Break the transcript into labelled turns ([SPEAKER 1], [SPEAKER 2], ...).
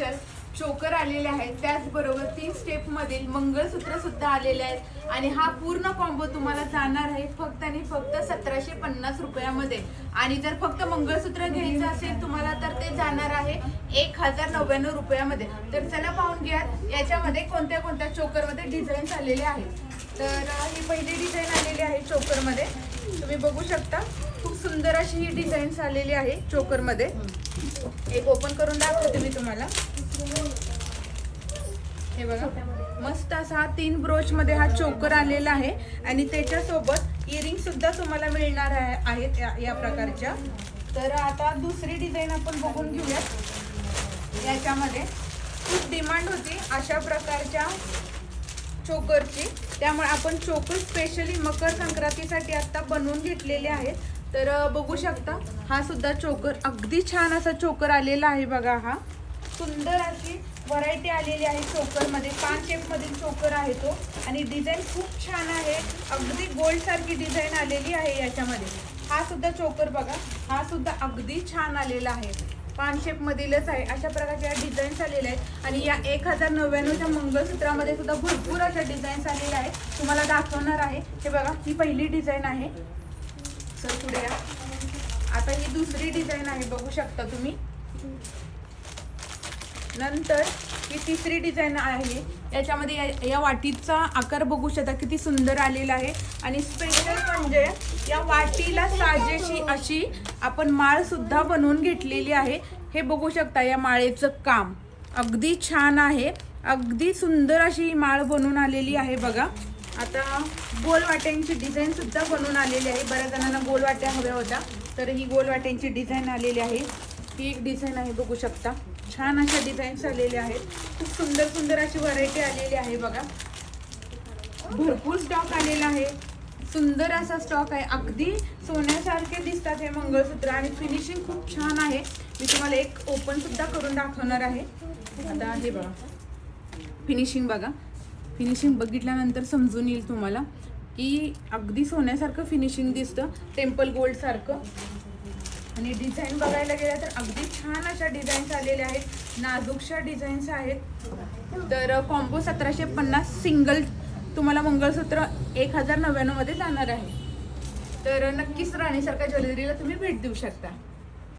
[SPEAKER 1] Special चोकर आलेले आहेत, त्याचबरोबर 3 स्टेप मधील मंगळसूत्र सुद्धा आलेले आहेत आणि हा पूर्ण कॉम्बो तुम्हाला जाणार आहे फक्त आणि फक्त 1750 रुपयामध्ये. आणि जर फक्त मंगळसूत्र घ्यायचं असेल तुम्हाला तर ते जाणार आहे 1099 रुपयामध्ये. तर चला पाहून घ्या याच्यामध्ये कोणत्या कोणत्या चोकरमध्ये डिझाईन्स आलेले आहेत. तर ही पहिली डिझाईन आलेली आहे चोकरमध्ये, तुम्ही बघू शकता. खूप सुंदर अशी ही डिझाईन्स आलेली आहे चोकरमध्ये. एक ओपन करून दाखवते मी तुम्हाला. हे बघा, मस्त असा 3 ब्रोच मध्ये हा चोकर आलेला आहे आणि त्याच्यासोबत इयरिंग सुद्धा तुम्हाला मिळणार आहेत या प्रकारच्या. तर आता दुसरी डिझाईन आपण बघून घेऊयात. याच्यामध्ये खूप डिमांड होती अशा प्रकारच्या चोकरची, त्यामुळे आपण चोकर स्पेशली मकर संक्रांतीसाठी आता बनवून घेतलेले आहेत. तर बघू शकता हा सुद्धा चोकर अगदी छान असा चोकर आलेला आहे बघा. हा सुंदर अशी व्हरायटी आलेली आहे चोकरमध्ये. 5 शेप मधील चोकर आहे तो आणि डिझाईन खूप छान आहे. अगदी गोल्ड सारखी डिझाईन आलेली आहे याच्यामध्ये. हा सुद्धा चोकर बघा, हा सुद्धा अगदी छान आलेला आहे. 5 शेप मधीलच आहे. अशा प्रकारच्या डिझाईन्स आलेल्या आहेत आणि या 1099च्या मंगळसूत्रामध्ये सुद्धा भरपूर अशा डिझाईन्स आलेल्या आहेत. तुम्हाला दाखवणार आहे. हे बघा, ही पहिली डिझाईन आहे. सर पुढे या. आता ही दुसरी डिझाईन आहे, बघू शकता तुम्ही. नंतर ही तिसरी डिझाईन आहे. याच्यामध्ये या वाटीचा आकार बघू शकता किती सुंदर आलेला आहे. आणि स्पेशल म्हणजे या वाटीला साजेशी अशी आपण माळ सुद्धा बनवून घेतलेली आहे. हे बघू शकता, या माळेचं काम अगदी छान आहे. अगदी सुंदर अशी ही माळ बनवून आलेली आहे बघा. आता गोल वाट्यांची डिझाईन सुद्धा बनवून आलेली आहे. बऱ्याच जणांना गोल वाट्या हव्या होत्या, तर ही गोल वाट्यांची डिझाईन आलेली आहे. ही एक डिझाईन आहे, बघू शकता. छान अशा डिझाईन्स आलेल्या आहेत. खूप सुंदर सुंदर अशी व्हरायटी आलेली आहे बघा. भरपूर स्टॉक आलेला आहे. सुंदर असा स्टॉक आहे. अगदी सोन्यासारखे दिसतात हे मंगळसूत्र आणि फिनिशिंग खूप छान आहे. मी तुम्हाला एक ओपन सुद्धा करून दाखवणार आहे. आता हे बघा, फिनिशिंग बघा. फिनिशिंग बघितल्यानंतर समजून येईल तुम्हाला की अगदी सोन्यासारखं फिनिशिंग दिसतं, टेम्पल गोल्ड सारखं. आणि डिझाईन बघायला गेलं तर अगदी छान अशा डिझाईन्स आलेल्या आहेत. नाजूकशा डिझाईन्स आहेत. तर कॉम्बो 1750 सिंगल तुम्हाला मंगळसूत्र 1099 मध्ये जाणार आहे. तर नक्कीच राणीसारख्या ज्वेलरीला तुम्ही भेट देऊ शकता.